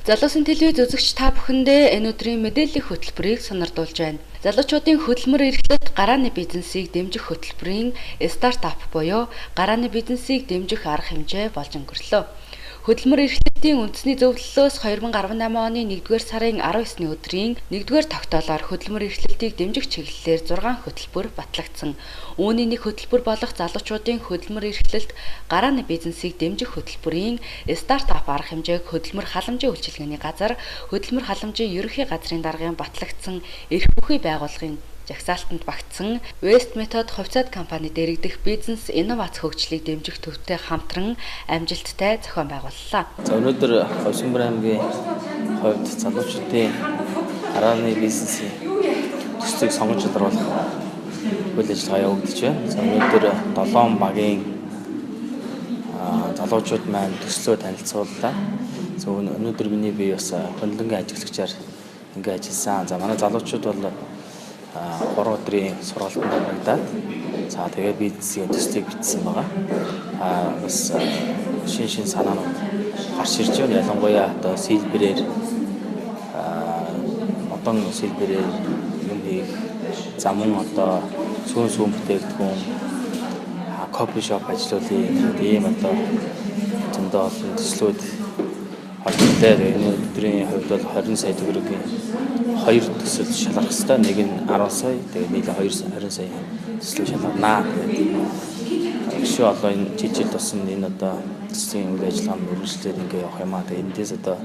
Залуусын телевиз үзэгч та бүхэндээ энэ өдрийн мэдээллийн хөтөлбөрийг сонирдуулж байна. Залуучуудын хөдөлмөр эрхлэлд гарааны бизнесийг дэмжих хөтөлбөрийн стартап буюу гарааны бизнесийг дэмжих арга хэмжээ болж өнгөрлөө. Хөдөлмөр эрхлэлтийн үндэсний зөвлөлөөс 2018 оны 1-р сарын 19-ны өдрийн 1-р тогтоолоор хөдөлмөр эрхлэлтийг дэмжих чиглэлээр 6 хөтөлбөр батлагдсан. Үүний нэг хөтөлбөр болох залуучуудын хөдөлмөр эрхлэлт гарааны бизнесийг дэмжих хөтөлбөрийн стартап арга хэмжээг хөдөлмөр халамжийн үйлчилгээний газар, хөдөлмөр халамжийн ерөнхий газрын даргын батлагдсан эрх бүхий байгууллагын жагсаалтанд багтсан West Method хувьцаат компани дэргэдэх бизнес инновац хөгжлийг дэмжих төвтэй хамтран амжилттай зохион байгууллаа. За өнөөдөр Ховсонбор аймгийн хувьд залуучуудын гарааны бизнесийн төслийг сонгож илруулах үйл ажиллагаа явагдаж байна. За өнөөдөр 7 багийн залуучууд маань төслөө танилцууллаа. За өнөөдөр миний бие бас хөндлөнгийн ажиглагчаар ингээ ажилласан. За манай залуучууд бол 3 өдрийн сургалтанд оролцоод за тэгээ бизнесийн төслийг бичсэн байгаа. Бас шин санаанууд гарч ирж байна. Ялангуяа одоо сэлбэрээр одон сэлбэрээр юм хийх, за мөн одоо сүүн бүтээгдэхүүн кофе шоп ажиллуулъя. Тийм одоо зөндөө олон төслүүд холбоотой. Энэ өдрийн хувьд бол 20 сая төгрөгийн 2 төсөл шалгах хэрэгтэй. Нэг нь 10 сая, тэгээд нийлээ 20 сая төслөө шалганаа. Өшөө одоо энэ жижиг тусан энэ одоо төслийн үйл ажиллагааны үргэлжлэлээр ингээ явах юм аа. Тэгээд эндээс одоо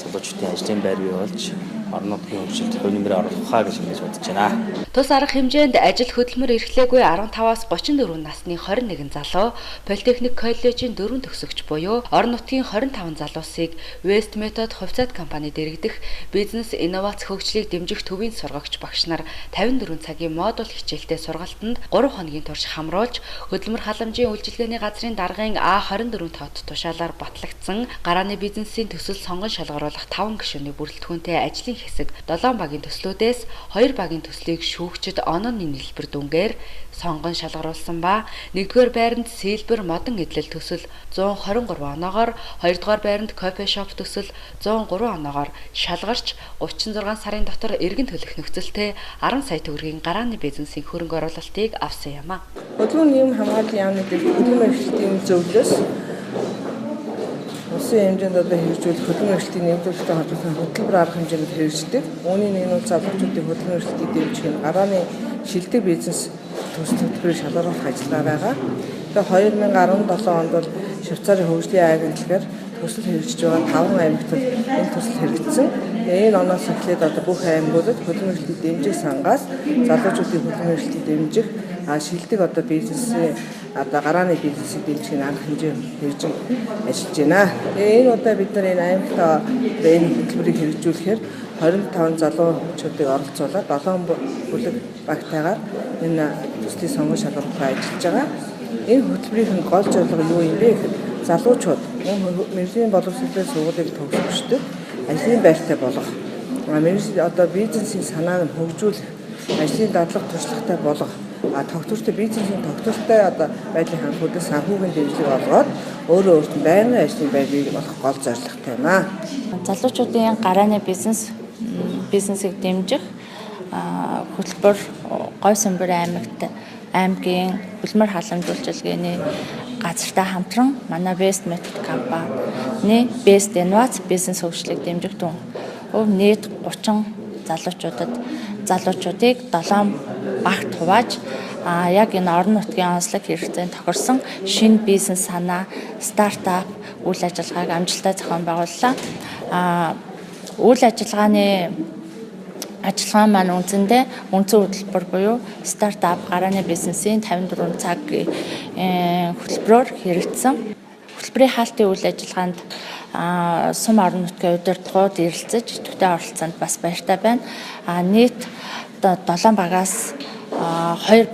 залуучуудын ажлын байр бий болж орон нутгийн хөгжилд хувь нэмрээ оруулахаа гэж бодож байна. Тус арга хэмжээнд ажил хөдөлмөр эрхлээгүй 15-аас 34 насны 21 залуу, Политехник коллежийн 4 төгсөгч буюу орон нутгийн 25 залуусыг West Method хувьцаат компани дэргэдэх бизнес инновац хөгжлийг дэмжих төвийн сургагч багш нар 54 цагийн модуль хичээлтэй сургалтанд 3 хоногийн турш хамруулж хөдөлмөр халамжийн үйлчилгээний газрын даргын А24 тоод тушаалаар батлагдсан гарааны бизнесийн төсөл сонгон шалгаруулах 5 гишүүний бүрэлдэхүүнтэй ажлын хэсэг 7 багийн төслүүдээс 2 багийн төслийг шүүгчид онооны нийлбэр дүнгээр сонгон шалгаруулсан ба 1-р байранд сэлбэр модон эдлэл төсөл 123 оноогоор, 2-р байранд кофе шоп төсөл 103 оноогоор шалгарч 36 сарын дотор эргэн төлөх нөхцөлтэй 10 сая төгрөгийн гарааны бизнесийн хөрөнгө оруулалтыг авсан юм а. Хөдөлмөр нийгэм хамгааллын яамны хөдөлмөр эрхлэлтийн зөвлөлөөс улсын хэмжээнд одоо хэрэгжүүлэх хөдөлмөр эрхлэлтийн нэмэгдүүлэлттэй холбоотой хөтөлбөр арга хэмжээнд хэрэгждэг. Үүний нэг нь залуучуудын хөдөлмөр эрхлэлтийг дэмжих нь гарааны шилдэг бизнес төсөл хөтөлбөрийг шалгаруулах ажиллагаа байгаа. Тэгээ 2017 онд бол Швейцарын хөгжлийн агентлагаар төсөл хэрэгжиж байгаа 5 аймагт энэ төсөл хэрэгжсэн. Энэ оноос эхлээд одоо бүх аймагуудад хөдөлмөр эрхлэлтийг дэмжих сангаас залуучуудын хөдөлмөр эрхлэлтийг дэмжих шилдэг одоо бизнесийн одоо гарааны бизнесийг дэмжих арга хэмжээ хэрэгжин ажиллаж байна. Тэгээ энэ удаа бид нар энэ аймагтаа энэ хөтөлбөрийг хэрэгжүүлэхээр 25 залуучуудыг оролцуулаад 7 бүлэг багтаагаар энэ төслийг сонгон шалгаруулахаар ажиллаж байгаа. Энэ хөтөлбөрийн гол зорилго юу юм бэ гэхэд залуучууд мэргэжлийн боловсролын сургуулийг төгсөгчдөд ажлын байртай болгох, мэргэжлийн одоо бизнесийн санааг нь хөгжүүлэх, ажлын дадлага туршлагатай болгох, тогтвортой бизнесийн тогтвортой одоо байдлын хангалттай санхүүгийн дэмжлэг олгоод өөрөө өөртөө байнгын ажлын байр бий болох гол зорилготой юм аа. Залуучуудын гарааны бизнесийг дэмжих хөтөлбөр Ховсонбор аймгийн хөдөлмөр халамж үйлчилгээний газартай хамтран манай West Method компани Best Innovaц бизнес хөгжлийг дэмжих тун нийт 30 залуучуудыг 7 багт хувааж яг энэ орон нутгийн онцлог хэрэгцээнд тохирсон шинэ бизнес санаа, стартап үйл ажиллагааг амжилттай зохион байгууллаа. Үйл ажиллагаа маань үндсэндээ үндсэн хөтөлбөр буюу стартап гарааны бизнесийн 54 цагийн хөтөлбөрөөр хэрэгжсэн. Хөтөлбөрийн хаалтын үйл ажиллагаанд сум орон нутгийн удирдлагууд эрэлцэж идэвхтэй оролцсонд бас баяртай байна. Нийт 7 багаас 2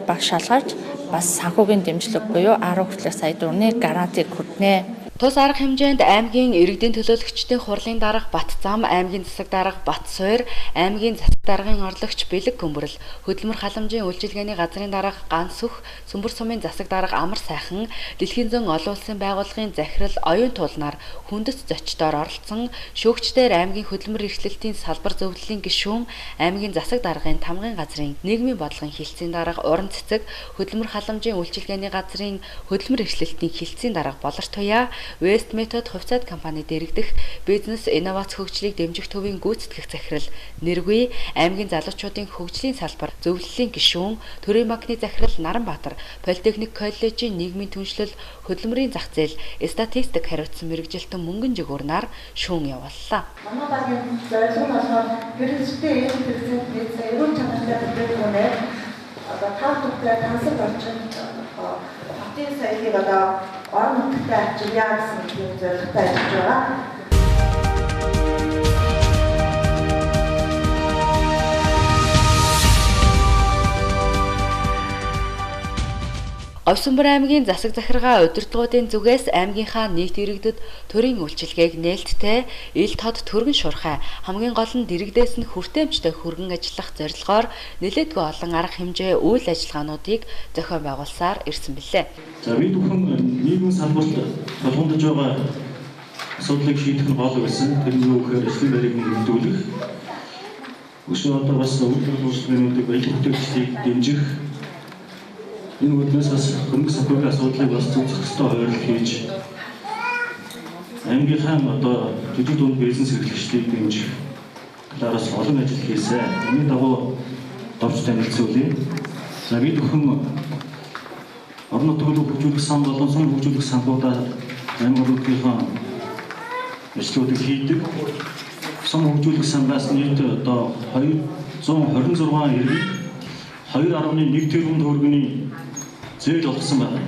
баг шалгарч бас санхүүгийн дэмжлэг буюу 10 сая төгрөгийн гарантиг хүргэнэ. Тус арга хэмжээнд аймгийн иргэдийн төлөөлөгчдийн хурлын дарга Бат зам, аймгийн засаг дарга Бат суур, аймгийн засаг Даргын орлогч Бэлэг Гөмбөрл хөдөлмөр халамжийн үйлчилгээний газрын дарга Ган Сүх, Сүмбэр сумын засаг дарга Амар Сайхан, Дэлхийн зүүн олон улсын байгууллагын захирал Оюун Туулнаар хүндэт зочдоор оролцсон шүүгчдээр аймгийн хөдөлмөр эрхлэлтийн салбар зөвлөлийн гишүүн, аймгийн засаг даргын тамгын газрын нийгмийн бодлогын хилцээний дарга Уран Цэцэг, хөдөлмөр халамжийн үйлчилгээний газрын хөдөлмөр эрхлэлтийн хилцээний дарга Болор Туяа, West Method хувьцаат компани дэргэдэх бизнес инновац хөгжлийг дэмжих төвийн гүйцэтгэх захирал Нэргүй, аймгийн залуучуудын хөгжлийн салбар зөвлөлийн гишүүн, төрийн банкны захирал Наранбаатар, Политехник коллежийн нийгмийн түншлэл хөдөлмөрийн зах зээл статистик хариуцсан мэргэжилтэн Мөнгөн Жигүүрнаар шүүн явууллаа. Манай багийн зорилго нь болохоор хэрэгжтэй ийм хэрэгцээнд бизнес эрүүл чанартай бүтээгдэхүүнээр одоо тав тухтай тансаг орчин хотын соёлыг одоо орон нутагт ачаалаа гэсэн зорилготой ажиллаж байгаа. Говьсөнбөр аймгийн засаг захиргаа удирдлагуудын зүгээс аймгийнхаа нийт иргэдэд төрийн үйлчилгээг нээлттэй, ил тод төргөн шуурхай, хамгийн гол нь дэрэгдээс нь хүртээмжтэй хүргэн ажиллах зорилгоор нэлээдгүй олон арга хэмжээ үйл ажиллагаануудыг зохион байгуулсаар ирсэн билээ. За бид бүхэн нийгмийн салбарт тулгамдж байгаа асуудлыг шийдэх нь гол байсан. Тэр нь юу гэхээр ажлын байрыг нэмэгдүүлэх, өшөө одоо бас үйлдвэрлэлийн үйлчлэгээнүүдийг баялаг бүтээгдэхүүнийг дэмжих, энэ үднээс бас хөрөнгө санхүүгийн асуудлыг бас зөвхөн хойрол хийж аймгийнхаа одоо жижиг дунд бизнес эрхлэгчдийг дэмжих талаараас олон ажил хийсэн. Үүний дагуу дорж танилцуулъя. За бид бүхэн орон нутгийн хөгжүүлэх сан болон сум хөгжүүлэх санхуудаа аймагуудынхаа ажлуудыг хийдэг. Сум хөгжүүлэх сангаас нийт одоо 226 иргэн 2.1 тэрбум төгрөгийн зээл олгосон байна.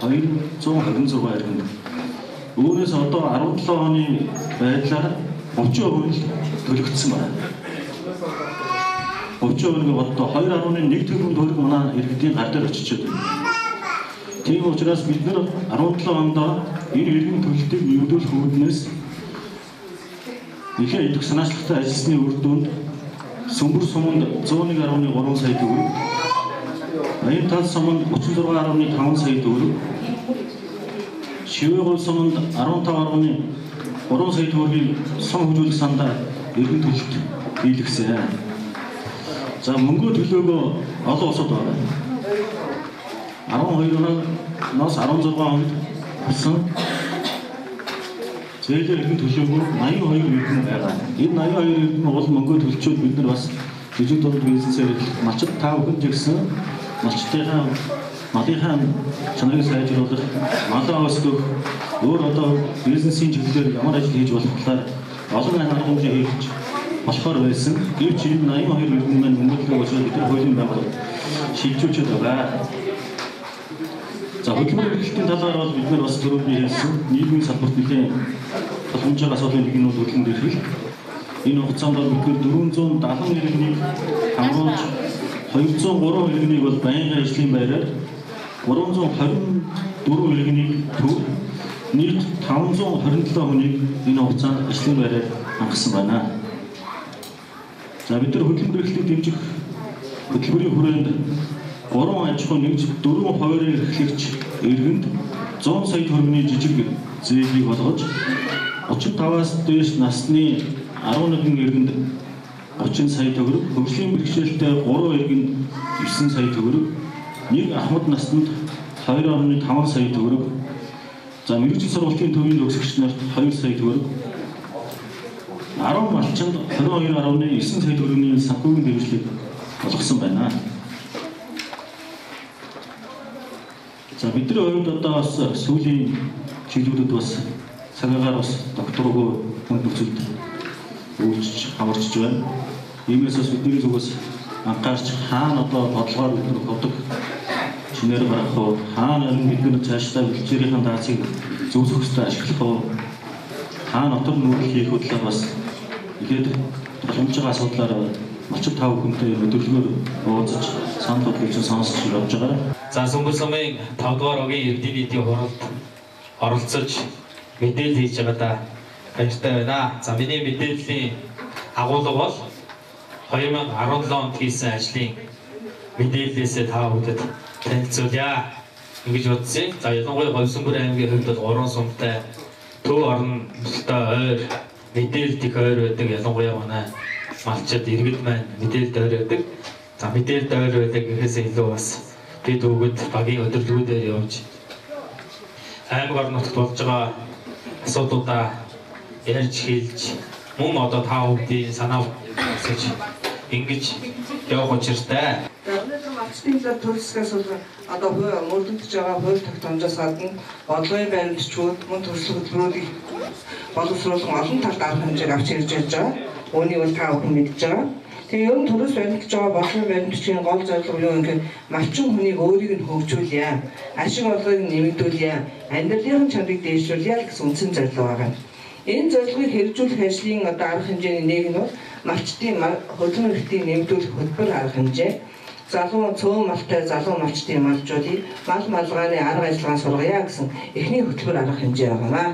226 иргэнд. Өөрөөс одоо 17 оны байдлаар 30% төлөгдсөн байна. 30% нь одоо 2.1 тэрбум төгрөг манай иргэдийн гар дээр очиж байна. Тийм учраас бид нэр 17 онд энэ иргэн төлөлтийг нэмэгдүүлэх үүднээс ихэнх идэх санаачлагтай ажилласны үр дүнд Сүмбэр суманд 101.3 сая төгрөг, Аян тал суманд 36.5 сая төгрөг, Шивээгуул суманд 15.3 сая төгрөгийн сум хөгжүүлэх сандаа иргэн төлөлт биелгэсэн. За мөнгө төлөөгөө олон улсууд байна. 12-оноос 16 онд болсон зээлээр иргэн төлөөгөө 82 иргэн байгаа. Энэ 82 иргэн бол мөнгө төлчөөд бид нар бас жижиг дунд бизнесээр малчд тав хүн жигсэн малчдынхаа малынхаа чанарыг сайжруулах, малаа өсгөх, өөр одоо бизнесийн чиглэлээр ямар ажил хийж болох талаар олон арга хэмжээ хийж болохоор байсан. Гэвч энэ 82 иргэн маань мөнгөлөг очоод бид нар хуулийн байгууллага шийдвэрлэж байгаа. За хөдөлмөр эрхлэлтийн талаар бол бид нар бас түрүүний хэлсэн нийгмийн салбарт нэлийн тулгамж байгаа асуудлын нэг нь бол хөдөлмөр эрхлэлт. Энэ хугацаанд бол бид 470 иргэнийг хамруулж 203 иргэнийг бол байнгын ажлын байраар 324 иргэнийг төв нийт 527 хүнийг энэ хугацаанд ажлын байраар хангасан байна. За бид нар хөдөлмөр эрхлэлтийг дэмжих хөтөлбөрийн хүрээнд 3 аж ахуй нэгж 4 хувийн эрхлэгч иргэнд 100 сая төгрөгийн жижиг зээлийг болгож 35-аас дээш насны 11 иргэнд 30 сая төгрөг, хөгжлийн бэрхшээлтэй 3 иргэнд 9 сая төгрөг, нэг ахмад наснд 2.5 сая төгрөг, за мэргэжил сургалтын төвийн төгсөгч нарт 2 сая төгрөг, 10 малчинд 22.9 сая төгрөгийн санхүүгийн дэмжлэг олгосон байна. За бидний хувьд одоо бас сүүлийн чиглэлүүд бас цагаагаар бас докторгүй хүнд нөхцөлд үйлчж хамарчж байна. Иймээс бас бидний зүгээс анхаарч хаана одоо бодлогоор бид нар бодог шинээр гарах уу, хаана бид нар цаашдаа бэлчээрийн даацыг зөв зөвхөстэй ашиглах уу, хаана отор нүүрэл хийх хөдлөө бас ихэд боломж байгаа асуудлаар малчд тав хүнтэй өдөрлөгөөр уулзаж санал бодлыг сонсож явж байгаа. За Сүмбэр сумын 5 дугаар огийн эрдэнэ нийтийн хуралд оролцож мэдээлэл хийж байгаадаа баяртай байна. За миний мэдээллийн агуулга бол 2017 онд хийсэн ажлын мэдээллээсээ та бүхэнд танилцуулъя. Ингэж утсан. За ялангуяа Говьсонбөр аймгийн хувьд бол 3 сумтай төв орон нутгийн ойр мэдээлэлд их ойр байдаг. Ялангуяа манай малчид иргэд маань мэдээлэлд ойр байдаг. За мэдээлэлд ойр байдаг гэхээсээ илүү бас бид өгöd багийн өдөрлгүүдээр явж аймаг орон нутагт болж байгаа асуудлуудаа ярьж хэлж мөн одоо та бүхэний санаа өсөж ингэж явах учиртай. Малчдын төрөлсгөөс одоо мөрдөж байгаа хууль тогтоомжоос гадна бодлогын баримтчууд мөн төрөлх хөтөлбөрүүдийг боловсруулах олон талд арга хэмжээг авч ирж байгаа. Үүнийг бол та бүхэн мэдж байгаа. Тэгээ ер нь төрөлс баримтж байгаа бодлогын баримтчийн гол зорилго юу гэхээр малчин хүнийг өөрийг нь хөгжүүлье, ашиг орлогыг нэмэгдүүлье, амьдралын чанарыг дээшлүүлье гэсэн үндсэн зорилго байгаа. Энэ зорилгыг хэрэгжүүлэх ажлын одоо арга хэмжээний нэг нь бол малчдын хөдөлмөр эрхтнийг нэмэгдүүлэх хөтөлбөр арга хэмжээ. Залуу цөөн малтай залуу малчдын малчуудыг мал малгааны арга ажиллагаа сургая гэсэн эхний хөтөлбөр арга хэмжээ байна.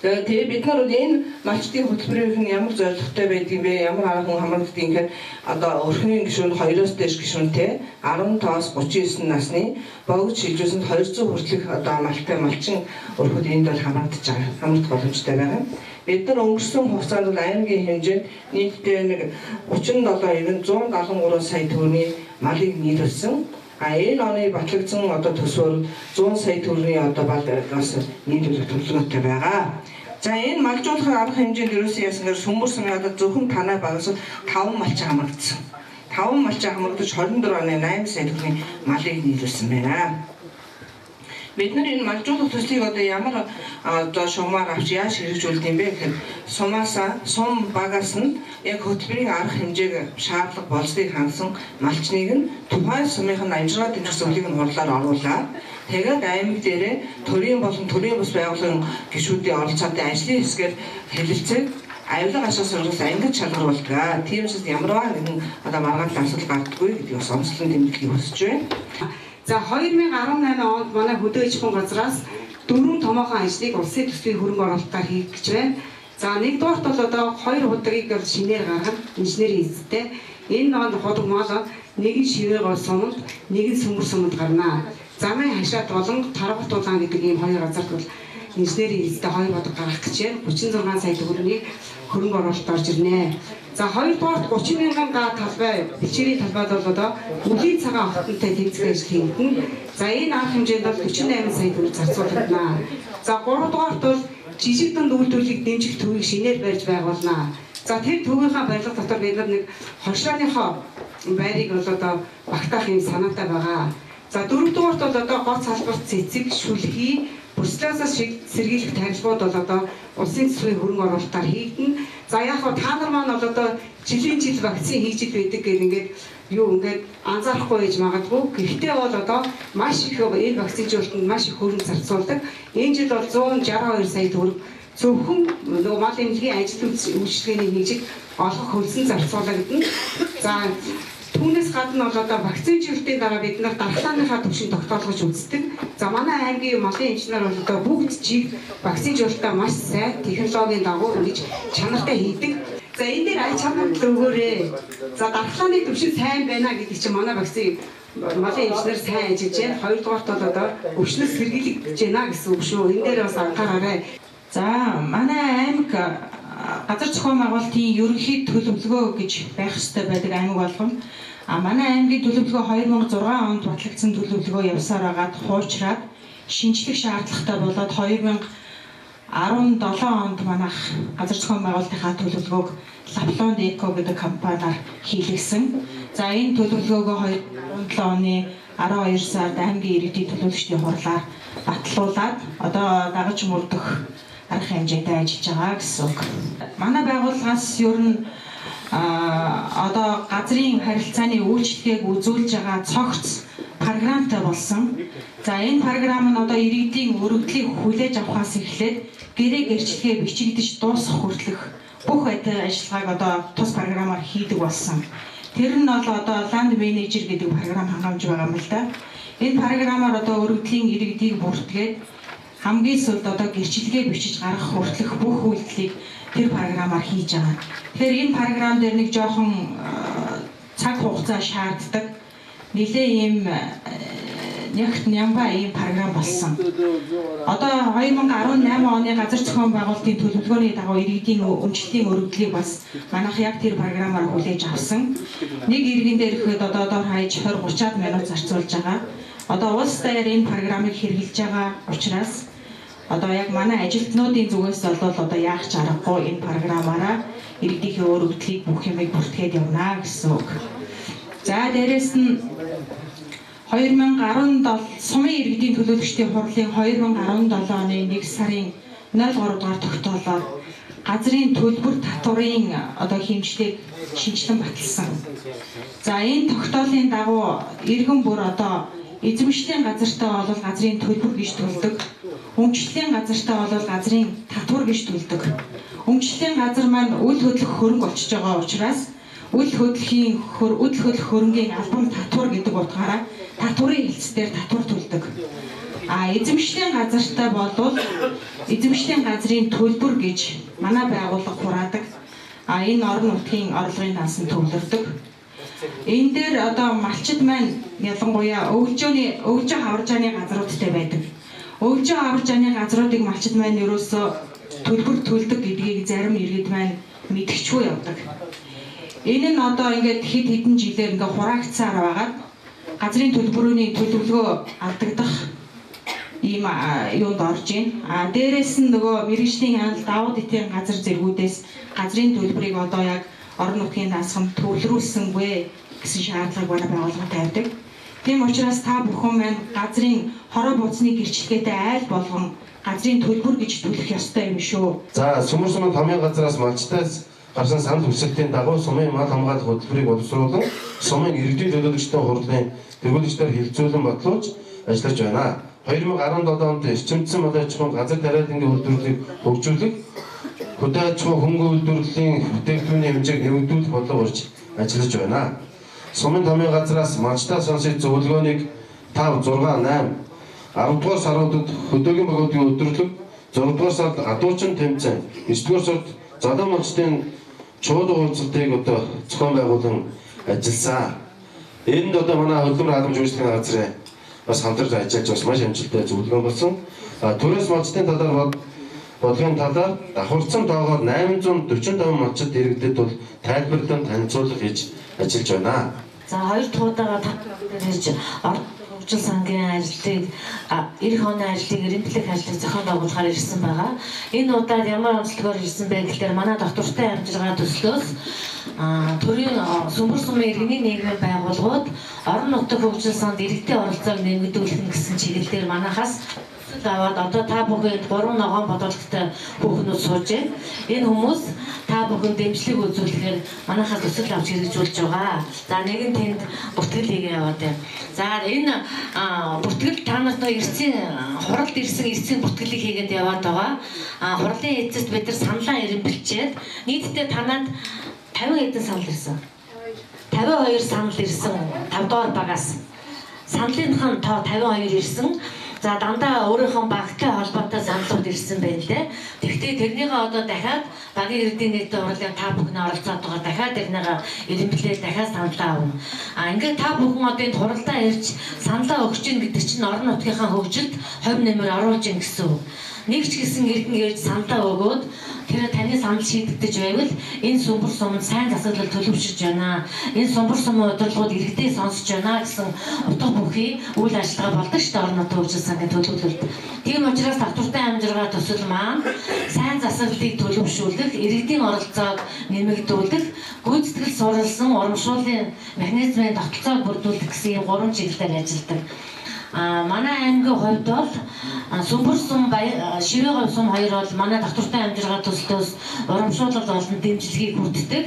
Тэгээ бид нар энэ малчдын хөтөлбөрийн ямар зорилготой байдгийг бэ? Ямар арга хамгаалагдгийг гэхээр одоо өрхний гишүүн 2-оос дээш гишүүнтэй 15-аас 39 насны богд шилжүүлсэнд 200 хүртэлх одоо малтай малчин өрхөд энд бол хамрагдаж байгаа. Хамрагдах боломжтой байгаа. Бид нар өнгөрсөн хугацаанд бол аймгийн хэмжээнд нийтдээ нэг 173 сая төгрөгийн малыг нийлүүлсэн. Энэ оны батлагдсан одоо төсвөр 100 сая төгрөгийн одоо балгаас нийлүүлэх төлөвлөгөөтэй байгаа. За энэ малжуулахын арга хэмжээнд ерөөсөө ясангаар Сүмбэр сумын одоо зөвхөн танай багаас 5 малчин хамрагдсан. 5 малчин хамрагдаж 24 оны 8 сая төгрөгийн малыг нийлүүлсэн байна. Бид нар энэ малжуулах төслийг одоо ямар одоо шугамаар авч яаж хэрэгжүүлдэг юм бэ гэхээр сум багаас нь яг хөтөлбөрийн арга хэмжээг шаардлага болцыг хангасан малчныг нь тухайн сумын амжиргаа дэмжих зөвлөгийг нь хурлаар оруулаад тэгээд аймаг дээрээ төрийн болон төрийн бус байгууллагын гишүүдийн оролцоотой ажлын хэсгээр хэлэлцэг авилга ашиг сургуулиас ангид шалгар болдог. Тиймээс ямарваа нэгэн одоо маргаал асуудал гардаггүй гэдгийг бас онцлон тэмдэглэхийг хүсэж байна. За 2018 онд манай хөдөө аж ахуйн газраас 4 томоохон ажлыг улсын төсвийн хөрөнгө оруулалтаар хийх гэж байна. За нэгдүгээрт бол одоо 2 худагийг шинээр гаргах инженерийн эзэдтэй. Энэ худаг мал нэгэн шивээгоо суманд, нэгэн Сүмбэр суманд гарнаа. Замын хашаат болон Таргат улаан гэдэг ийм 2 газарт бол инженерийн эзэдтэй 2 худаг гаргах гэж байна. 36 сая төгрөгийг хөрөнгө оруулалт орж ирнэ. За хоёрдугаарт 30 мянган га талбай бэлчээрийн талбайд бол одоо үлийн цагаан хотонтой тэмцэх ажил хийгдэнэ. За энэ арга хэмжээнд бол 48 сая төгрөг зарцуулагдана. За гуравдугаарт бол жижиг дунд үйлдвэрлэлийг дэмжих төвийг шинээр барьж байгуулна. За тэр төвийнхаа барилга дотор бид нар нэг хошрооныхоо байрыг бол одоо багтаах юм санаатай байгаа. За дөрөвдүгээрт бол одоо гоц салбарт цэцэг, шүлхий, Бүрслээс сэргийлэх тарилгууд бол одоо улсын төсвийн хөрөнгө оруулалтаар хийгдэнэ. За яг хөө та нар маань бол одоо жилийн жил вакцин хийж байдаг гэдэг ингээд ингээд анзаарахгүй байж магадгүй. Гэхдээ бол одоо маш их энэ вакцинжуулалтанд маш их хөрөнгө зарцуулдаг. Энэ жил бол 162 сая төгрөг зөвхөн нөгөө мал эмнэлгийн ажил үйлчилгээний нэгжид олох хөлсөн зарцуулагдана. За түүнээс гадна бол одоо вакцинжуулалтын дараа бид нар дархлааныхаа түвшин тогтоолгож үздэг. За манай аймгийн малын инженер бол одоо бүгд чиг вакцинжуулалтаа маш сайн технологийн дагуу ингэж чанартай хийдэг. За энэ дээр аж хамгаалалт өгөөрэй. За дархлааны түвшин сайн байна гэдэг чинь манай вакцин малын инженер сайн ажиллаж байна. Хоёрдугаарт бол одоо өвчнөс сэргийлэгдэж байна гэсэн үг шүү. Энэ дээр бас анхаараарай. За манай аймаг газар зохион байгуулалтын ерөнхий төлөвлөгөө гэж байх ёстой байдаг аймаг болгон. Манай аймгийн төлөвлөгөө 2006 онд батлагдсан төлөвлөгөө явсаар агаад хуучраад шинжлэх шаардлагатай болоод 2017 онд манайх газар зохион байгуулалтынхаа төлөвлөгөөг Лапланд Эко гэдэг компаниар хийлгэсэн. За энэ төлөвлөгөөгөө 2017 оны 12 сард аймгийн иргэдийн төлөөлөгчдийн хурлаар батлуулаад одоо дагаж мөрдөх арга хэмжээтэй ажиллаж байгаа гэсэн үг. Манай байгууллагаас ер нь одоо газрын харилцааны үйлчлэгийг үзүүлж байгаа цогц програмтай болсон. За энэ програм нь одоо иргэдийн өргөдлийг хүлээж авахаас эхлээд гэрээ гэрчлэгээ бичигдэж дуусах хүртэлх бүх ажиллагааг одоо тус програмаар хийдэг болсон. Тэр нь бол одоо Land Manager гэдэг програм хангамж байгаа юм л да. Энэ програмаар одоо өргөдлийн иргэдийг бүртгээд хамгийн сүүлд одоо гэрчлэгээ бичиж гаргах хүртэлх бүх үйлдэлийг тэр програмаар хийж байгаа. Тэгэхээр энэ програм дээр нэг жоохон цаг хугацаа шаарддаг. Нилээ ийм нягт нямба ийм програм болсон. Одоо 2018 оны газар зохион байгуулалтын төлөвлөгөөний дагуу иргэдийн өмчлөлийн өргөдлийг бас манайх яг тэр програмаар хүлээж авсан. Нэг иргэн дээр ихэд одоо дор хаяж 20-30 минут зарцуулж байгаа. Одоо улс даяар энэ програмыг хэрэгжилж байгаа учраас одоо яг манай ажилтнуудын зүгээс бол одоо яах ч аргагүй энэ програмаараа иргэдийн өргөдлийг бүх юмыг бүртгээд явна гэсэн үг. За дээрэс нь 2017 сумын иргэдийн төлөөлөгчдийн хурлын 2017 оны 1 сарын 03 дугаар тогтоолоор газрын төлбөр татварын одоо хэмжлэгийг шинжилэн баталсан. За энэ тогтоолын дагуу иргэн бүр одоо эзэмшлийн газартаа бол газрын төлбөр гэж төлдөг. Өмчлөлийн газартаа бол газрын татвар гэж төлдөг. Өмчлөлийн газар маань үл хөдлөх хөрөнгө очиж байгаа учраас үл хөдлөх хөрөнгийн албан татвар гэдэг утгаараа татварын хэлцээр татвар төлдөг. Эзэмшлийн газартаа бол эзэмшлийн газрын төлбөр гэж манай байгууллага хураадаг. Энэ орон нутгийн орлогын дансан төвлөрдөг. Энэ дээр одоо малчид маань ялангуяа өвлжөө хаваржааны газруудтай байдаг. Өвлжөө хаваржааны газруудыг малчид маань ерөөсөө төлбөр төлдөг гэдгийг зарим иргэд маань мэдчихгүй явдаг. Энэ нь одоо ингээд хэд хэдэн жилээр ингээд хураагдсаар байгаад газрын төлбөрийн төлөвлөгөө алдагдах ийм юунд орж байна. Дээрээс нь нөгөө мэргэжлийн хяналт давуу эдийн газар зэргүүдээс газрын төлбөрийг одоо яг орон нутгийн даасгам төвлөрүүлсэнгүй гэсэн шаардлагыг манай байгууллага тавьдаг. Тийм учраас та бүхэн маань газрын хороо бууцны гэрчлэгээтэй айл болгон газрын төлбөр гэж төлөх ёстой юм шүү. За Сүмөр сумын хамгийн газраас малчтаас гарсан санал хүсэлтийн дагуу сумын мал хамгаалах хөтөлбөрийг боловсруулан сумын иргэдийн төлөөлөгчдийн хурлын төлөөлөгчдөөр хилцүүлэн бодлуулж ажиллаж байна. 2017 онд эрчимдсэн мал аж ахуйн газар тариалангийн үйлдвэрлэлийг хөгжүүлэх, хөдөө аж ахуй хөнгө үйлдвэрлэлийн бүтээгдэхүүний хэмжээг нэмэгдүүлэх бодлого урьж ажиллаж байна. Сумын хамгийн газраас малчтаас сонсож зөвлөгөөнийг 5, 6, 8, 10 дугаар саруудад хөдөөгийн богиодын өдрлөг, 6 дугаар сард гадуучин тэмцээн, 9 дугаар сард залуу малчтын чуулга уулзалтыг одоо зохион байгуулан ажилласан. Энд одоо манай хөдөлмөр халамж үйлчлэгийн газрын бас хамтарч ажиллаж бас маш амжилттай зөвлөгөө болсон. Төрөөс малчтын талаар бодлогын талаар давхарцсан тоогоор 845 малчид иргэдэд бол тайлбарлан танилцуулга хийж ажиллаж байна. За хоёр дахь удаага татварч хөгжил сангийн ажлыг эх оны ажлыг эренблэх ажлыг зохион байгуулахаар ирсэн байгаа. Энэ удаад ямар онцлогоор ирсэн бэ гэхээр манай доктортой амжилгаа төслөөс төрийн Сүмбэр сумын иргэний нийгмийн байгууллагууд орон нутгийн хөгжил санд иргэдийн оролцоог нэмэгдүүлэх гэсэн чиглэлээр манайхаас аваад одоо та бүхэн 3 ногоон бодлоготой хүүхнүүд сууж байна. Энэ хүмүүс та бүхэн дэмжлэг үзүүлэхээр манайхаас төсөл авч хэрэгжүүлж байгаа. За нэг нь тэнд бүртгэл хийгээ яваад байна. За энэ бүртгэл та нарт ирсэн хуралд ирсэн эцсийн бүртгэлийг хийгээд яваад байгаа. Хурлын эцэст бид нар саналаа эренбэлчээд нийтдээ танаад 50 хэдэн санал ирсэн. 52 санал ирсэн 5 дугаар багаас. Саналынх нь тоо 52 ирсэн. За дандаа өөрийнхөө багтай холбоотой саналууд ирсэн байна лээ. Тэгвэл тэрнийгээ одоо дахиад багийн иргэдийн нийтийн хурлын та бүхэн оролцоод байгаа дахиад тэрнийгээ эренблээ дахиад саналаа авна. Ингээд та бүхэн одоо энэ хуралдаа ирж саналаа өгч ийн гэдэг чинь орон нутгийнхаа хөгжилд хувь нэмэр оруулж ийн гэсэн үг. Нэг ч гэсэн иргэн ирж саналаа өгөөд тэр таны санал шийдэгдэж байвал энэ Сүмбэр сумд сайн засаглал төлөвшөж байна. Энэ Сүмбэр сумын удирдлагууд иргэдээ сонсож байна гэсэн утга бүхий үйл ажиллагаа болдог шүү дээ орон нутгийн хөгжил сангийн төлөвлөлт. Тийм учраас татвартай амжиргаа төсөл маань сайн засаглалыг төлөвшүүлэх, иргэдийн оролцоог нэмэгдүүлэх, гүйцэтгэл суурилсан урамшууллын механизмын тогтолцоог бүрдүүлэх гэсэн ийм 3 чиглэлээр ажилладаг. Манай аймгийн хувьд бол Сүмбэр сум Ширээ говь сум хоёр бол манай татвартай амжиргаа төслөөс урамшуулал болон дэмжлэгийг хүртдэг.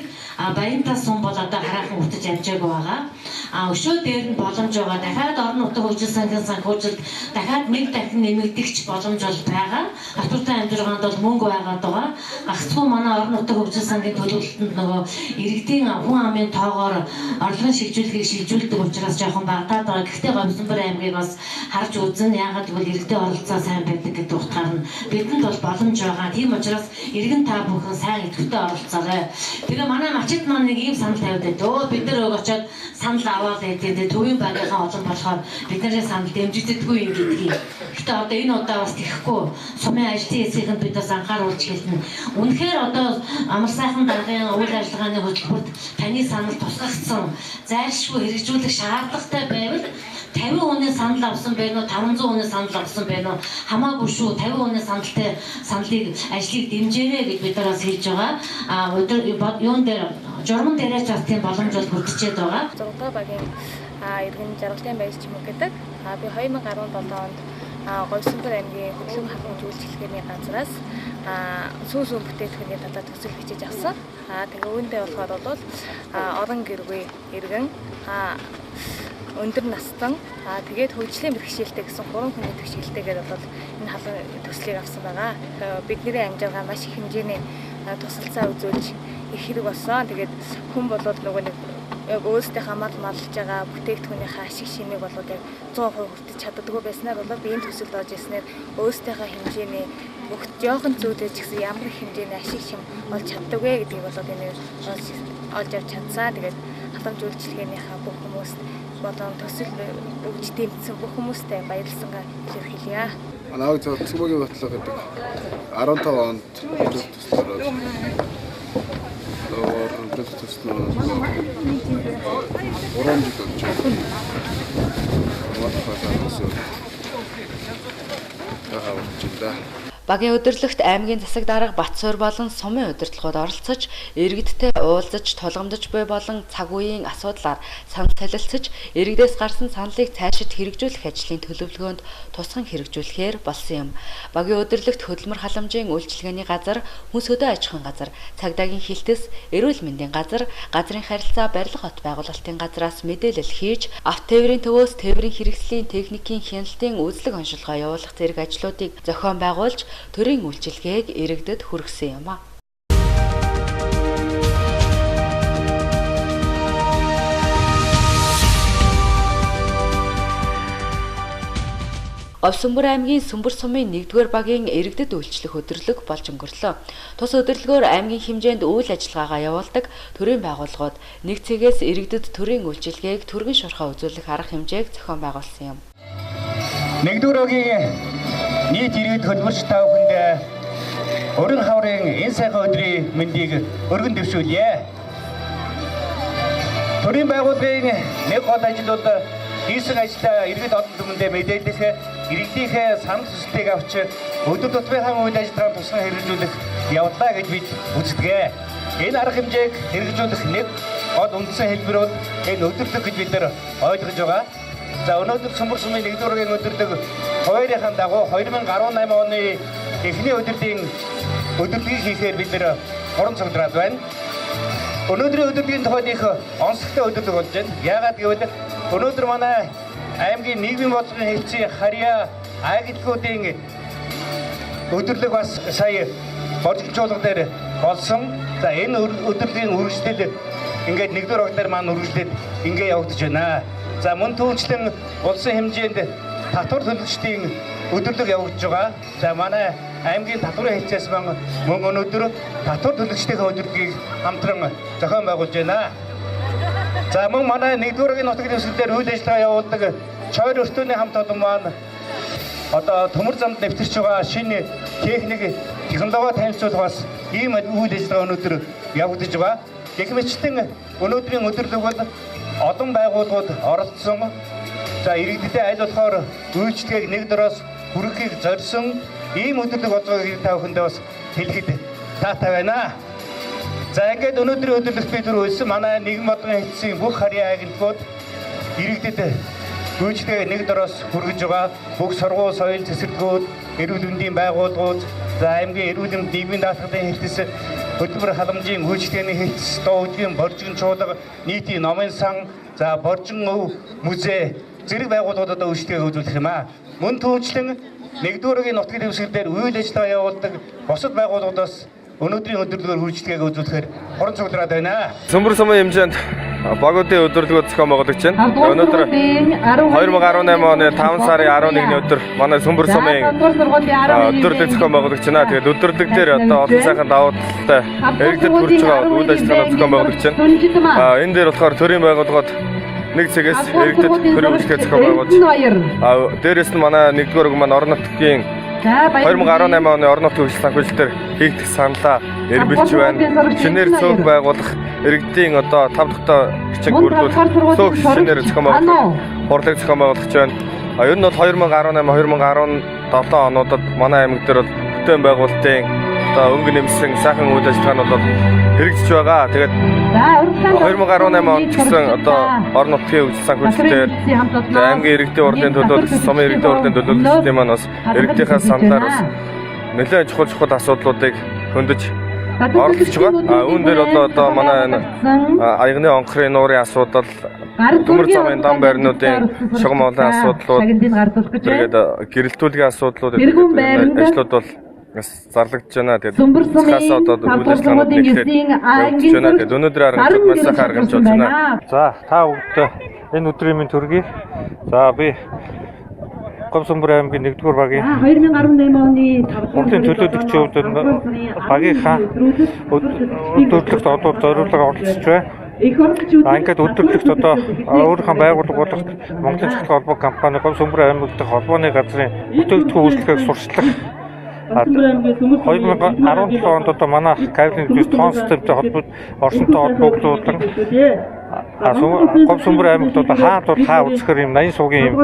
Баянтаа сум бол одоо хараахан хүртэж амжаагүй байгаа. Өшөө дээр нь боломж байгаа. Дахиад орон нутгийн хөгжил сангийн санхүүжилт дахиад нэг дахин нэмэгдэгч боломж бол байгаа. Татвартай амжиргаанд бол мөнгө байгаад байгаа. Гагцхүү манай орон нутгийн хөгжил сангийн төлөвлөлтөнд нөгөө иргэдийн хүн амын тоогоор орлогын шилжүүлгийг шилжүүлдэг учраас жоохон багтаад байгаа. Гэхдээ Говьсанбар аймгийг бас харж үзэн яагаад гэвэл иргэдэд оролцоо сайн байдаг гэдэг утгаар нь бидэнд бол боломж байгаа. Тийм учраас иргэн та бүхэн сайн идэвхтэй оролцоорой. Тэгээ манай мачид маань нэг ийм санал тавиад байдаг. Бид нар очиод санал аваад байдаг. Төвийн байгийнхаа олон болохоор бидний санал дэмжигддэггүй юм гэдгийг. Гэтэ одоо энэ удаа бас тэхгүй сумын ажлын хэсгийнхэнд бид бас анхааруулж хэлнэ. Үнэхээр одоо амар сайхан даргын үйл ажиллагааны хөтөлбөрт таны санал тусгагдсан. Зайлшгүй хэрэгжүүлэх шаардлагатай байвал 50 хүний санал авсан байна уу 500 хүний санал авсан байна уу хамаагүй шүү 50 хүний саналыг ажлыг дэмжээрэй гэж бид нараас хэлж байгаа. Өдөр юун дээр журман дээрээ ч бас тийм боломж бол бүрдчихэд байгаа. 6 багийн иргэн жаргалын баяж ч юм уу гэдэг. Би 2017 онд Говьсонбор аймгийн хөдөлгөөн хангамж үйлчилгээний газраас сүүс үн бүтээгдэхүүний талаар төсөл бичиж авсан. Тэгээ үүндээ болохоор бол орон гэргүй иргэн өндөр настан тэгээд хөгжлийн бэрхшээлтэй гэсэн 3 хүний бэрхшээлтэйгээр бол энэ халуун төслийг авсан байгаа. Бидний амжиргаа маш их хэмжээний тусалцаа үзүүлж их хэрэг болсон. Тэгээд хүн бол нөгөө нэг өөрсдөө хамгаалж байгаа бүтээгдэхүүнийхээ ашиг шимийг бол яг 100% хүртэж чаддаггүй байснаар бол би энэ төсөлд орж ирснээр өөрсдийнхээ хэмжээний бүх жоохон зүйлээ ч гэсэн ямар их хэмжээний ашиг шим олж чаддаг вэ гэдгийг бол энэ олж авч чадсан. Тэгээд халамж үйлчилгээнийхээ бүх хүмүүст болон төсөл өгж дэмжсэн бүх хүмүүстээ баярлалаа илэрхийлье. Анааг Цэцмөгийн бодлого гэдэг 15 онд төслөөр Багийн өдөрлөгт аймгийн засаг дарга Батсуур болон сумын удирдлагууд оролцож, иргэдтэй уулзаж, тулгамдж буй болон цаг үеийн асуудлаар санал солилцож, иргэдээс гарсан саналыг цаашид хэрэгжүүлэх ажлын төлөвлөгөөнд тусган хэрэгжүүлэхээр болсон юм. Багийн өдөрлөгт хөдөлмөр халамжийн үйлчилгээний газар, хүнс хөдөө аж ахуйн газар, цагдаагийн хилтэс, эрүүл мэндийн газар, газрын харилцаа барилга хот байгуулалтын газраас мэдээлэл хийж, автотээврийн төвөөс тээврийн хэрэгслийн техникийн хяналтын үзлэг оншилгоо явуулах зэрэг ажлуудыг зохион байгуулж төрийн үйлчилгээг иргэдэд хүргэсэн юм а. Говьсонбор аймгийн Сүмбэр сумын 1-р багийн иргэдэд үйлчлэх өдөрлөг болж өнгөрлөө. Тус өдөрлөгөөр аймгийн хэмжээнд үйл ажиллагаагаа явуулдаг төрийн байгууллагууд нэг цэгээс иргэдэд төрийн үйлчилгээг түргэн шуурхаа үзүүлэх арга хэмжээг зохион байгуулсан юм. 1-р багийн нийт иргэд хөдөлмөрч та бүхэнд өргөн хаврын энэ сайхан өдрийн мэндийг өргөн дэвшүүлье. Төрийн байгууллагын нэг гол ажил бол хийсэн ажлаа иргэд олон түмэндээ мэдээлэх, иргэдийнхээ санал хүслийг авч өдөр тутмынхаа үйл ажиллагаанд тусган хэрэгжүүлэх явдлаа гэж бид үздэг. Энэ арга хэмжээг хэрэгжүүлэх нэг гол үндсэн хэлбэр бол энэ өдөрлөг гэж бид нар ойлгож байгаа. За өнөөдөр Сүмбэр сумын 1-р багийн өдөрлөг хуваарийнхаа дагуу 2018 оны эхний өдөрлөгийг хийхээр бид нэр хорон цогдраад байна. Өнөөдрийн өдөрлөгийн тухайд их онцлогтой өдөрлөг болж байна. Яагаад гэвэл өнөөдөр манай аймгийн нийгмийн бодлогын хэлтсийн харьяа агентлагуудын өдөрлөг бас сая боржигчуулга дээр болсон. За энэ өдөрлөгийн үргэлжлэл ингээд 1-р баг дээр маань үргэлжлээд ингээд явагдаж байна. За мөн түүнчлэн улсын хэмжээнд татвар төлөгчдийн өдөрлөг явагдаж байгаа. За манай аймгийн татварын хэлтсээс мөн өнөөдөр татвар төлөгчдийн өдөрлөгийг хамтран зохион байгуулж байна. За мөн манай 1-р багийн нутгийн дэвсгэр үйл ажиллагаа явуулдаг Чойр өртөөний хамт олон маань одоо төмөр замд нэвтэрч байгаа шинэ техник технологи танилцуулах бас ийм үйл ажиллагаа өнөөдөр явагдаж байгаа. Гэх мэтлэн өнөөдрийн өдөрлөг бол олон байгууллагууд оролцсон. За иргэдэд аль болохоор үйлчлэгийг нэг дороос хүргэхийг зорьсон ийм өдөрлөг болж байгааг та бүхэндээ бас хэлэхэд таатай байна. За ингээд өнөөдрийн өдөрлөгт бид түрүүлсэн манай нийгэм бодлогын хэлтсийн бүх харьяа агентлагууд иргэдэд үйлчлэгийг нэг дороос хүргэж байгаа. Бүх сургууль, соёл цэцэрлэгүүд, эрүүл мэндийн байгууллагууд, за аймгийн эрүүл мэндийн нийгмийн даатгалын хэлтс, хөдөлмөр халамжийн үйлчлэгээний хэлтс, дуугийн боржигн чуулга, нийтийн номын сан, за боржин өв музей зэрэг байгууллагуудад үйлчлэгийг үзүүлэх юм аа. Мөн түүнчлэн 1-р багийн нутгийн дэвсгэр дээр үйл ажиллагаа явуулдаг бусад байгууллагуудаас өнөөдрийн өдөрлөгөөр үйлчлэгийг үзүүлэхээр хорон цогдраад байна. Сүмбэр сумын хэмжээнд Богуудын өдөрлөгөө зохион байгуулагч байна. Өнөөдөр 2018 оны 5 сарын 11-ний өдөр манай Сүмбэр сумын өдөрлөг зохион байгуулагч байна. Тэгээд өдөрлөг дээр одоо олон сайхан давуу талтай иргэдэд хүрч байгаа үйл ажиллагааны зохион байгуулагч байна. Энэ дээр болохоор төрийн байгууллагууд нэг цэгээс иргэдэд төрийн үйлчлэгээ зохион байгуулж дээрээс нь манай 1-р үг маань орон нутгийн 2018 оны орон нутгийн хөгжил санхүүжилтээр хийгдэх саналаа эрбэлж байна. Шинээр цөөх байгуулах иргэдийн одоо 5 дахь бичиг бүрдүүлэх цөөх шинээр зохион байгуулах хурлыг зохион байгуулагч байна. Энэ нь бол 2018-2017 онуудад манай аймаг дээр бол бүтээн байгуулалтын одоо өнгө нэмсэн сайхан үйл ажиллагаанууд бол хэрэгжиж байгаа. Тэгээд 2018 онд гэсэн одоо орон нутгийн хөгжил санхүүжилтээр аймгийн иргэдийн урдын төлөөлөгч, сумын иргэдийн урдын төлөөлөгчдийн маань бас иргэдийнхээ саналаар бас нэлээд чухал асуудлуудыг хөндөж оролцож байгаа. Үүн дээр одоо манай аягны онхрын нуурын асуудал, төмөр замын дан байрнуудын шугам олон асуудлууд, тэгээд гэрэлтүүлгийн асуудлууд ажлууд бол бас зарлагдж байна. Тэгээд цаас одоо үйл ажиллагаанууд нэгдээд явж байна. Тэгээд өнөөдөр аргамжууд маш сайхан аргамжууд байна. За та бүгд энэ өдрийн минь төргий. За би Гомсомбөр аймгийн 1-р багийн 2018 оны 5 төлөөлөгчид багийнхаа өдөрлөгт одоо зориулга оролцож байна. Ингээд өдөрлөгт одоо өөрийнхөө байгууллага болох Монголын цэцлэг холбоо компани Гомсомбөр аймаг дахь холбооны газрын бүтээгдэхүүн үйлчлэгийг сурчлах 2017 онд одоо манай кабель нэвтрүүлэгч тоон системтэй холбоод Оростой холбогдуулан Гомсомбөр аймагт одоо хаант бол хаа үзэхэр юм 80 суугийн юм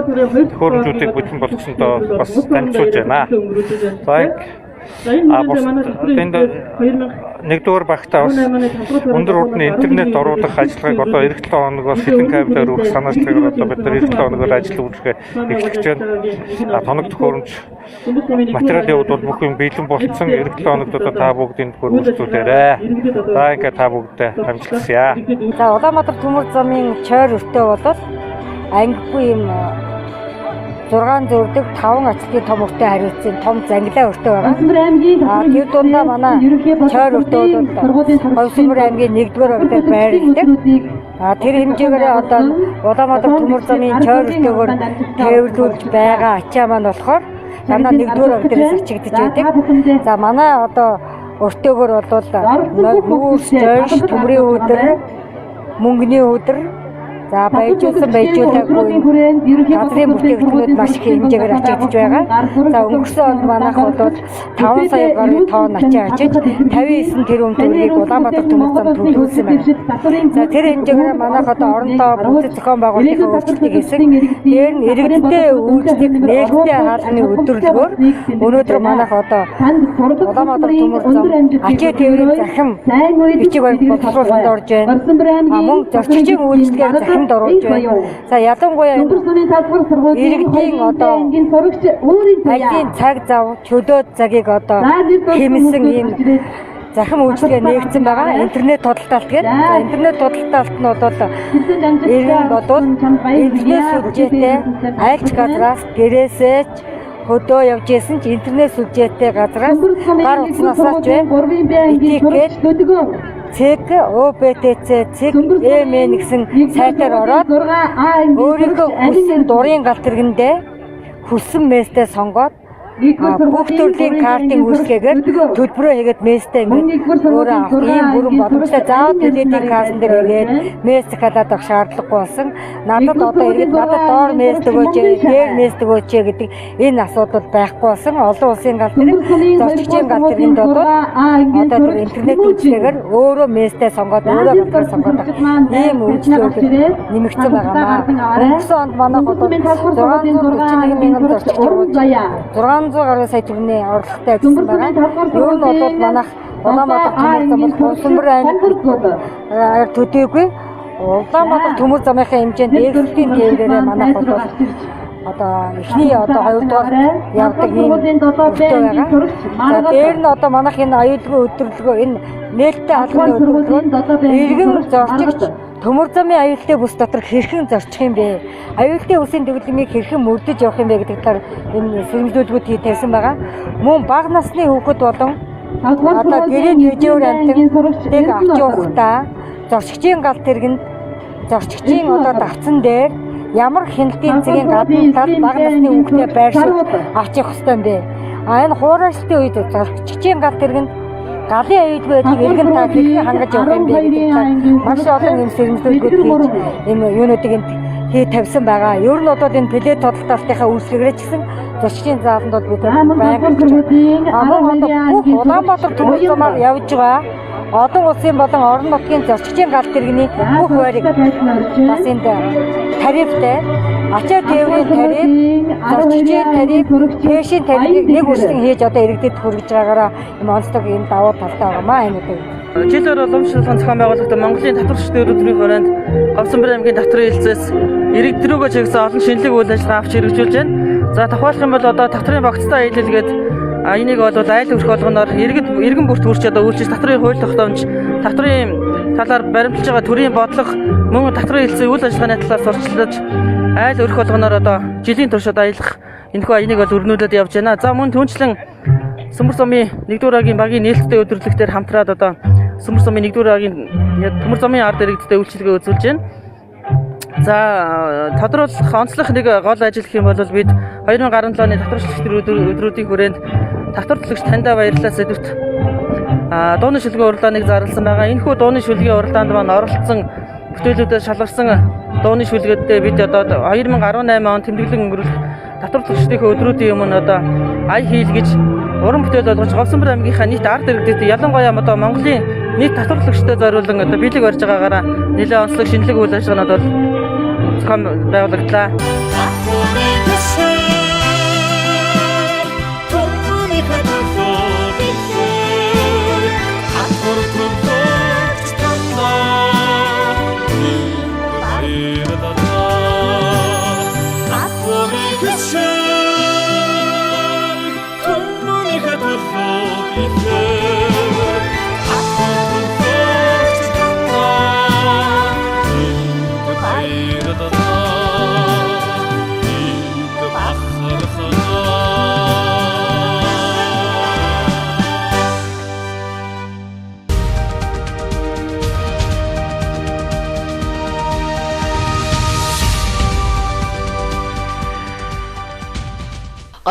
төхөөрөмжүүдийг бүтэн болгосонтой бас танилцуулж байна. Нэгдүгээр багтаа бас өндөр урдны интернет оруулах ажиллагааг одоо эх 7 хоногоос хэдэн кабелээр өргөх санаачлагаар одоо бид нар эх 7 хоногоор ажил үйлчгээ эхлэж байна. Тоног төхөөрөмж материал явуулбал бүх юм бэлэн болцсон эх 7 хоногт одоо та бүгдийн хөрвүүлжүүлээрэй. За ингээд та бүгдээ амжилтсая. За Улаанбаатар төмөр замын чойр өртөө болол ангигүй юм 6 зөвдөг 5 ачилтын том өртөө хариуцсан том зангилаа өртөө байгаа. Тэр дундаа манай чойр өртөө бол Гомсомбөр аймгийн 1-р багтад байрладаг. Тэр хэмжээгээр одоо Улаанбаатар төмөр замын чойр өртөөгөр тээвэрлүүлж байгаа ачаа маань болохоор дандаа 1-р багтаас ачигдж байдаг. За манай одоо өртөөгөр бол нүүрс, жойш, төмрийн өдөр, мөнгөний өдөр за байжуулаагүй газрын бүтээгдэхүүнүүд маш их хэмжээгээр ачигдж байгаа. За өнгөрсөн онд манайх бол 5 сая гаруй тонн ачаа ачиж 59 тэрбум төгрөгийг Улаанбаатар төмөр замд төлөвлөсөн байна. За тэр хэмжээгээр манайх одоо оронтой бүтэц зохион байгуулалтын өөрчлөлтийг хийсэн. Тэр нь иргэдтэй үйлчлэх нээлттэй хаалганы өдөрлөгөөр өнөөдөр манайх одоо Улаанбаатар төмөр зам ачаа тээврийн захим бичиг баримт боловсруулалтанд орж байна. Мөн зорчигчийн үйлчлэгээр захим оруулж байна. За ялангуяа иргэдийн одоо ажлын цаг зав, чөлөөт цагийг одоо хэмсэн ийм захим үйлчлэгээ нээгдсэн байгаа. Интернет тодтолтолт гэдэг. За интернет тодтолтолт нь бол иргэн бодвол интернет сүлжээтэй айлч газраас гэрээсээ хөдөө явж исэн ч интернет сүлжээтэй газраас гар утаснаас итгээд ЦЭК, ОБТЦ, ЦЭК, ЭМН гэсэн сайтаар ороод өөрийнхөө хүссэн дурын галт тэргэндээ хүссэн месстэй сонгоод бүх төрлийн картын үйлчлэгээр төлбөрөө хийгээд месстэй өөрөө авах ийм бүрэн боломжтой. Заавал телевизийн картн дээр хийгээд месс захиалаад авах шаардлагагүй болсон. Надад одоо иргэд надад доор месс өгөөч, дээр месс өгөөч гэдэг энэ асуудал байхгүй болсон. Олон улсын галт тэрэг, зорчигчийн галт тэрэнд бол одоо тэр интернет үйлчлэгээр өөрөө месстэй сонгоод өөрөө галтраа сонгоод ийм үйлчлэлүүд нэмэгдсэн байгаа. Өнгөрсөн онд манайх бол 641 мянган зорчигч байгаа. 600 гаруй сая төгрөгийн орлоготой ажилласан байгаа. Юу нь бол манайх Улаанбаатар төмөр замд Гомсомбөр аймаг төдийгүй Улаанбаатар төмөр замынхаа хэмжээнд ээлжлэлтийн тээврээрээ манайх бол одоо эхний одоо 2-дугаар явдаг ийм өдөртөө байгаа. За дээр нь одоо манайх энэ аюулгүй өдөрлөгөө энэ нээлттэй албаны өдөрлөгөө иргэн зорчигч төмөр замын аюултай бүс дотор хэрхэн зорчих юм бэ? Аюултай бүсийн дэглэмийг хэрхэн мөрдөж явах юм бэ гэдэг талаар энэ сэрэмжлүүлгүүд тавьсан байгаа. Мөн бага насны хүүхэд болон одоо гэрээний хажуур амтныг авч явахдаа зорчигчийн галт тэргэнд зорчигчийн одоо давцсан дээр ямар хяналтын эзгийн гадна тал бага насны хүүхдээ байршуулж авчих хэвээр юм бэ. Энэ хуурайлтын үед зорчигчийн гал тэргэнд галын аюул байдгийг иргэн та хэрхэн хангаж явах юм бэ гэдэг маш олон юм сэрэмжлүүлгүүд хийж энэ юунуудыг хий тавьсан байгаа. Ер нь одоо энэ плед тодтолтынхаа үйлчлэгээрээ ч гэсэн зорчигчийн зааланд бол бид баян Улаанбаатар төмөр замаар явж байгаа олон улсын болон орон нутгийн зорчигчийн гал тэрэгний бүх байрыг бас энд тарифтай ачаа тээврийн тариф, зорчигчийн тариф, пешийн тарифыг нэг үрсэн хийж одоо иргэдэд хүргэж байгаагаараа юм онцлог юм давуу талтай байгаамаа энэ үү. Жилээр уламжлалын зохион байгуулалтад Монголын татварчдын өдрийн хүрээнд Говьсанбар аймгийн татварын хэлцээс иргэд рүүгээ чигсэн олон шинэлэг үйл ажиллагаа авч хэрэгжүүлж байна. За тохиолох юм бол одоо татварын багцтай аялалгээд энийг бол айл өрх болгоноор иргэн бүрт хүрч одоо үйлчилж татварын хууль тогтоомж татварын талаар баримталж байгаа төрийн бодлого мөн татварын хэлцээ үйл ажиллагааны талаар сурчлаж айл өрх болгоноор одоо жилийн турш одоо аялах энэхүү энийг бол өрнүүлээд явж байна. За мөн түүнчлэн Сүмбэр сумын 1-р агийн багийн нээлттэй өдөрлөгтөөр хамтраад одоо Сүмбэр сумын 1-р агийн төмөр замын ард иргэдтэй үйлчилгээ үзүүлж байна. За тодруулах онцлог нэг гол ажил гэх юм бол бид 2017 оны татварчлалт өдрүүдийн хүрээнд татварлагч таньдаа баярлалаа сэдвт дууны шүлгийн уралдааныг зарласан байгаа. Энэхүү дууны шүлгийн уралдаанд маань оролцсон бүтээлүүдэд шалгарсан дууны шүлгээдээ бид одоо 2018 он тэмдэглэн өнгөрүүлэх татварлагчдын өдрүүдийн өмнө одоо ая хийл гэж уран бүтээл болгож Говьсанбар аймгийнхаа нийт ард иргэдэд ялангуяа одоо Монголын нийт татварлагчдад зориулан одоо биелэг барьж байгаагаараа нэлээд онцлог шинэлэг үйл ажиллагаанууд бол зохион байгуулагдлаа.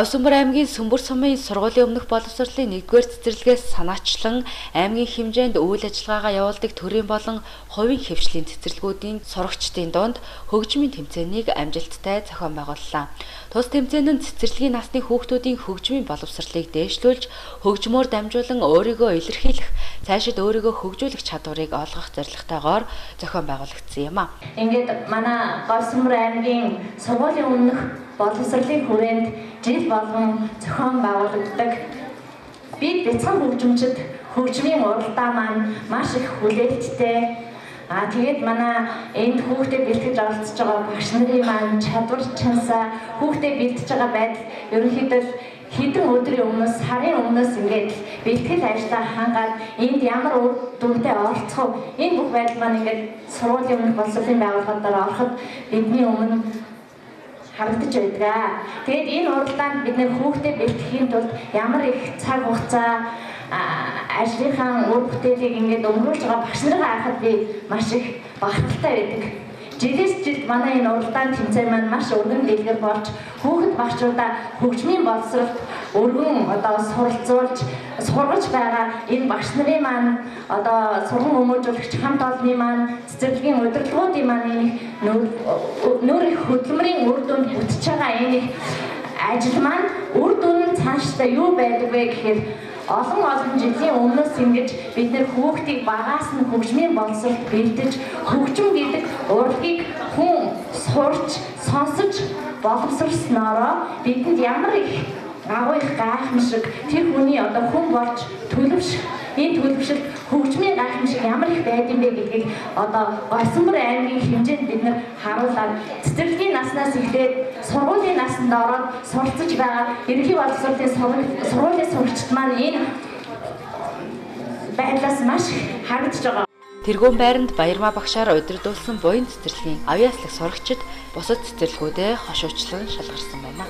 Говьсанбар аймгийн Сүмбэр сумын сургуулийн өмнөх боловсролын 1-р цэцэрлэгээс санаачлан аймгийн хэмжээнд үйл ажиллагаагаа явуулдаг төрийн болон хувийн хэвшлийн цэцэрлэгүүдийн сурагчдын дунд хөгжмийн тэмцээнийг амжилттай зохион байгууллаа. Тус тэмцээн нь цэцэрлэгийн насны хүүхдүүдийн хөгжмийн боловсролыг дээшлүүлж, хөгжмөөр дамжуулан өөрийгөө илэрхийлэх, цаашид өөрийгөө хөгжүүлэх чадварыг олгох зорилготойгоор зохион байгуулагдсан юм а. Ингээд манай Говьсанбар аймгийн сургуулийн өмнөх боловсролын хүрээнд жил болгон зохион байгуулагддаг. Бид бяцхан хөгжимчид хөгжмийн уралдаа маань маш их хүлээлттэй. Тэгээд манай энд хүүхдэд бэлтгэж оролцож байгаа багш нарын маань чадвар чансаа хүүхдэд бэлтэж байгаа байдал ерөнхийдөө хэдэн өдрийн өмнөөс сарын өмнөөс ингээд бэлтгэл ажиллаа хангаад энд ямар үр дүнтэй оролцох вэ? Энэ бүх байдал маань ингээд сургуулийн өмнөх боловсролын байгууллагуудаар ороход бидний өмнө харагдаж байдаг. Тэгээд энэ уралдаанд бид нэр хүүхдэд бэлтгэхийн тулд ямар их цаг хугацаа ажлынхаа үр бүтээлийг ингээд өнгөрүүлж байгаа багш нарыг харахад би маш их багталтай байдаг. Жилээс жилд манай энэ уралдаан тэмцээн маань маш өргөн дэлгэр болж хүүхэд багшуудаа хөгжмийн боловсролд өргөн одоо суралцуулж сургаж байгаа энэ багш нарын маань одоо сургам өмөржүүлэгч хамт олонны маань цэцэрлэгийн удирдлагуудын маань энэ нөр их хөдөлмөрийн үр дүнд бүтэж байгаа энэ ажил маань үр дүн цаашдаа юу байдаг вэ гэхээр олон жилийн өмнөөс ингэж бид нэр хүүхдийг багаас нь хөгжмийн боловсролд бэлдэж хөгжим гэдэг урлагийг хүн сурч сонсож боловсруулснараа бидэнд ямар их агуу их гайхамшиг тэр хүний одоо хүн болж төлөвшөх энэ төлөвшөлт хөгжмийн гайхамшиг ямар их байдсан бэ гэдгийг одоо Говьсанбар аймгийн хэмжээнд бид нар харуулаад цэцэрлэгийн наснаас эхлээд сургуулийн насанд ороод суралцж байгаа ерөнхий боловсролын сургуулийн сурагчид маань энэ байдлаас маш харагдаж байгаа. Тэргүүн байранд Баярмаа багшаар удирдуулсан буян цэцэрлэгийн авьяаслаг сурагчид бусад цэцэрлэгүүдэд хошуучлан шалгарсан байна.